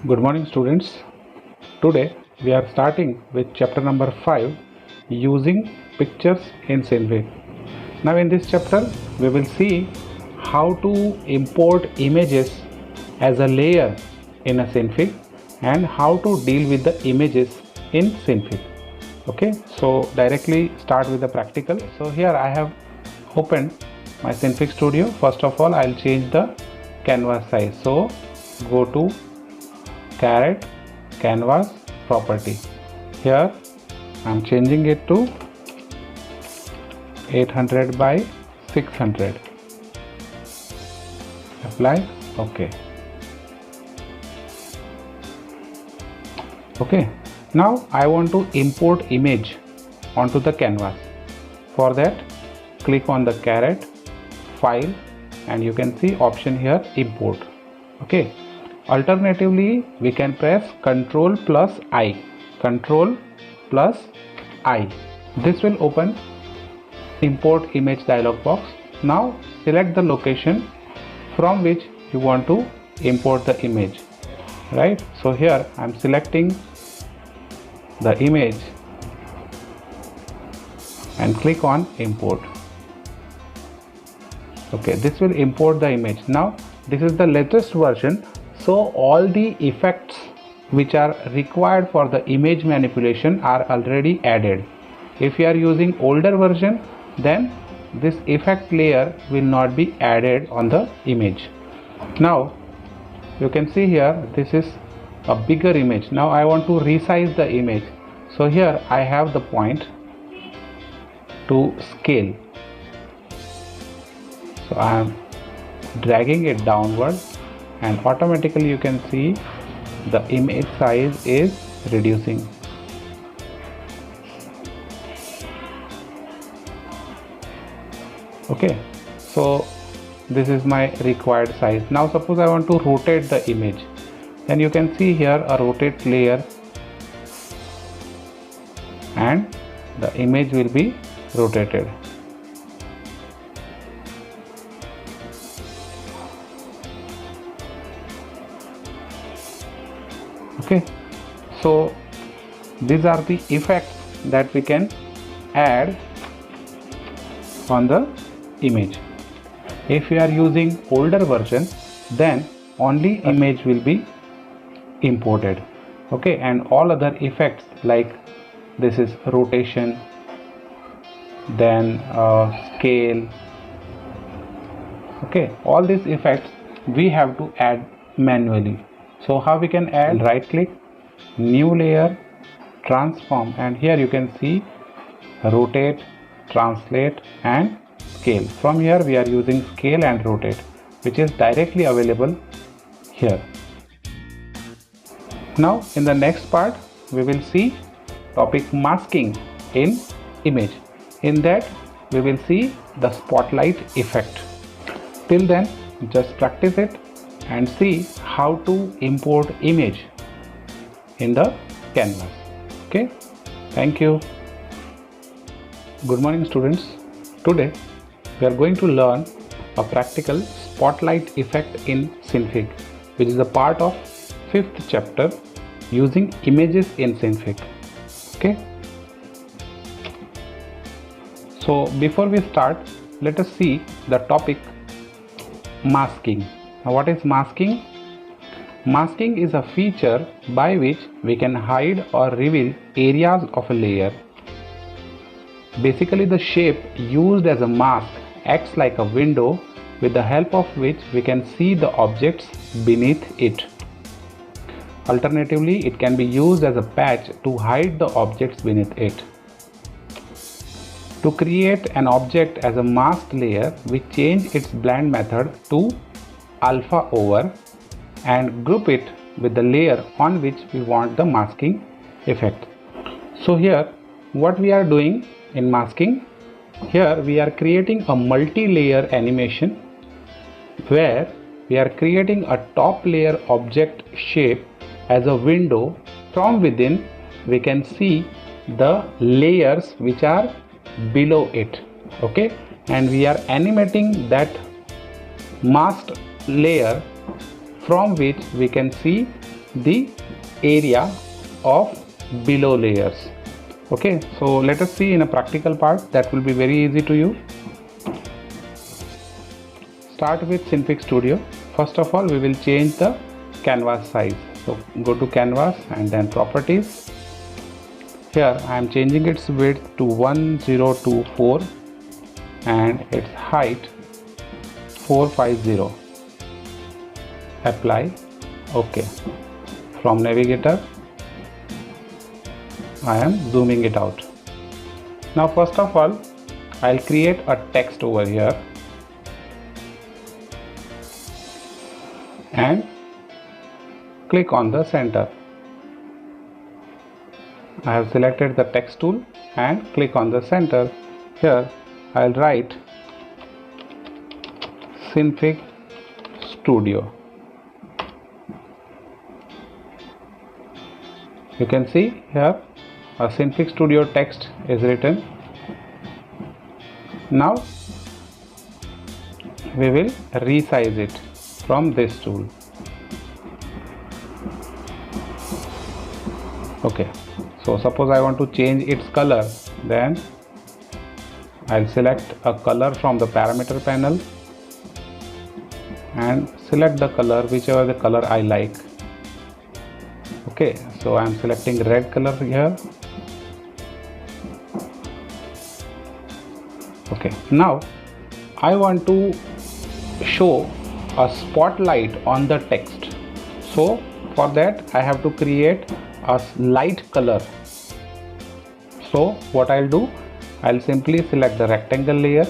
Good morning students. Today we are starting with chapter number 5, using pictures in Synfig. Now in this chapter we will see how to import images as a layer in a Synfig and how to deal with the images in Synfig. Okay, so directly start with the practical. So here I have opened my Synfig Studio. First of all, I'll change the canvas size. So go to Caret canvas property. Here I'm changing it to 800 by 600. Apply. Okay. Now I want to import image onto the canvas. For that, click on the caret file and you can see option here, import. Okay. Alternatively, we can press Ctrl plus I. Ctrl plus I. This will open import image dialog box. Now select the location from which you want to import the image. Right? So here I am selecting the image and click on import. Okay, this will import the image. Now this is the latest version. So all the effects which are required for the image manipulation are already added. If you are using older version, then this effect layer will not be added on the image. Now you can see here, this is a bigger image. Now I want to resize the image. So here I have the point to scale. So I am dragging it downward and automatically you can see the image size is reducing. Okay, so this is my required size. Now suppose I want to rotate the image, then you can see here a rotate layer and the image will be rotated. Okay, so these are the effects that we can add on the image. If you are using older version, then only image will be imported. Okay, and all other effects like this is rotation, then scale. Okay, all these effects we have to add manually. So how we can add? Right click, new layer, transform, and here you can see rotate, translate and scale. From here we are using scale and rotate, which is directly available here. Now in the next part we will see topic masking in image. In that we will see the spotlight effect. Till then just practice it and see how to import image in the canvas. Okay, thank you. Good morning students. Today we are going to learn a practical spotlight effect in Synfig, which is a part of 5th chapter, using images in Synfig. Okay, so before we start, let us see the topic masking. Now what is masking? Masking is a feature by which we can hide or reveal areas of a layer. Basically the shape used as a mask acts like a window with the help of which we can see the objects beneath it. Alternatively, it can be used as a patch to hide the objects beneath it. To create an object as a masked layer, we change its blend method to alpha over and group it with the layer on which we want the masking effect. So here what we are doing in masking, here we are creating a multi-layer animation where we are creating a top layer object shape as a window. From within we can see the layers which are below it. Okay, and we are animating that masked layer from which we can see the area of below layers. Okay, so let us see in a practical part that will be very easy to you. Start with Synfig Studio. First of all, we will change the canvas size. So go to canvas and then properties. Here I am changing its width to 1024 and its height 450. Apply. OK. From navigator I am zooming it out. Now first of all, I'll create a text over here and click on the center. I have selected the text tool and click on the center. Here I'll write Synfig Studio. You can see here a Synfig Studio text is written. Now we will resize it from this tool. Okay, so suppose I want to change its color, then I'll select a color from the parameter panel and select the color, whichever the color I like. Okay, so I'm selecting red color here. Okay, now I want to show a spotlight on the text. So for that I have to create a light color. So what I'll do, I'll simply select the rectangle layer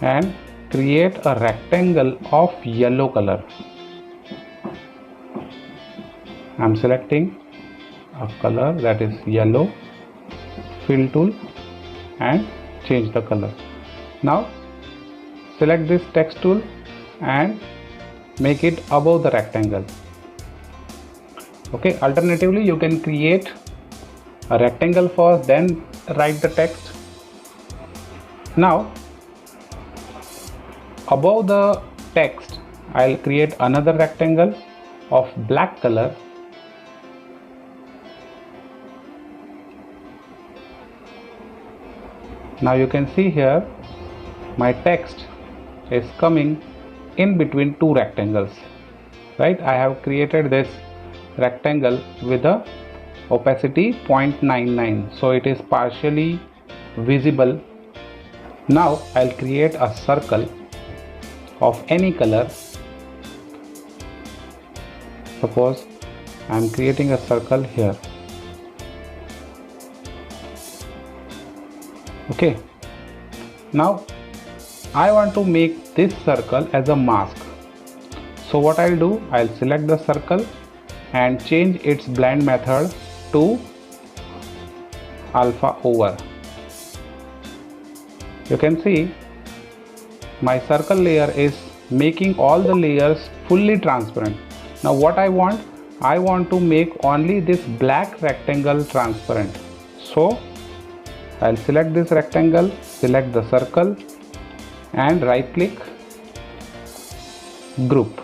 and create a rectangle of yellow color. I'm selecting a color that is yellow, fill tool and change the color. Now select this text tool and make it above the rectangle. Okay, alternatively you can create a rectangle first, then write the text. Now above the text I'll create another rectangle of black color. Now you can see here my text is coming in between two rectangles, right? I have created this rectangle with a opacity 0.99, so it is partially visible. Now I'll create a circle of any color. Suppose I'm creating a circle here. Okay, now I want to make this circle as a mask. So what I'll do, I'll select the circle and change its blend method to alpha over. You can see my circle layer is making all the layers fully transparent. Now what I want to make only this black rectangle transparent. So I'll select this rectangle, select the circle and right click, group.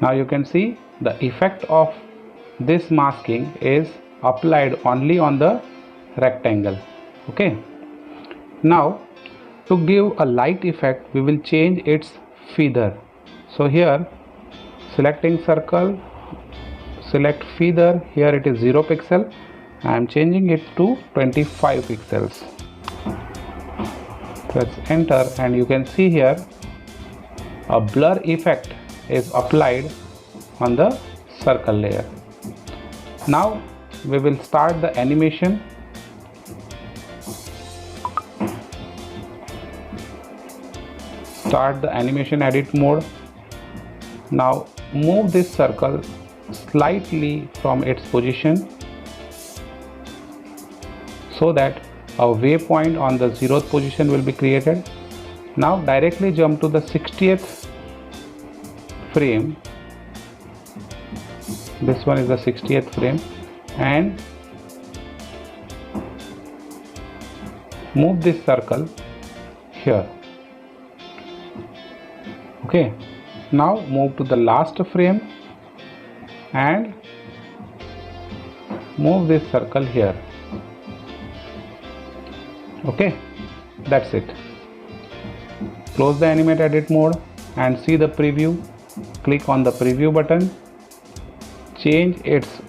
Now you can see the effect of this masking is applied only on the rectangle. Okay, now to give a light effect we will change its feather. So here selecting circle, select feather, here it is 0 pixel. I am changing it to 25 pixels. Press enter and you can see here a blur effect is applied on the circle layer. Now we will start the animation. Start the animation edit mode. Now move this circle slightly from its position so that a waypoint on the 0th position will be created. Now directly jump to the 60th frame. This one is the 60th frame and move this circle here. Okay, Now move to the last frame and move this circle here. Okay, that's it. Close the animate edit mode and see the preview. Click on the preview button. Change its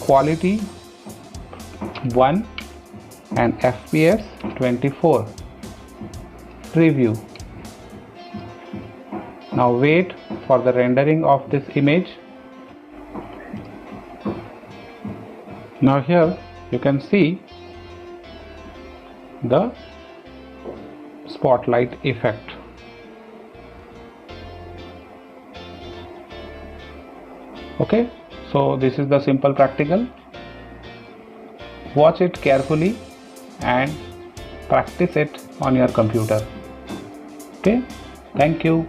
quality 1 and FPS 24. Preview. Now wait for the rendering of this image. Now here you can see the spotlight effect. Okay, so this is the simple practical. Watch it carefully and practice it on your computer. Okay, thank you.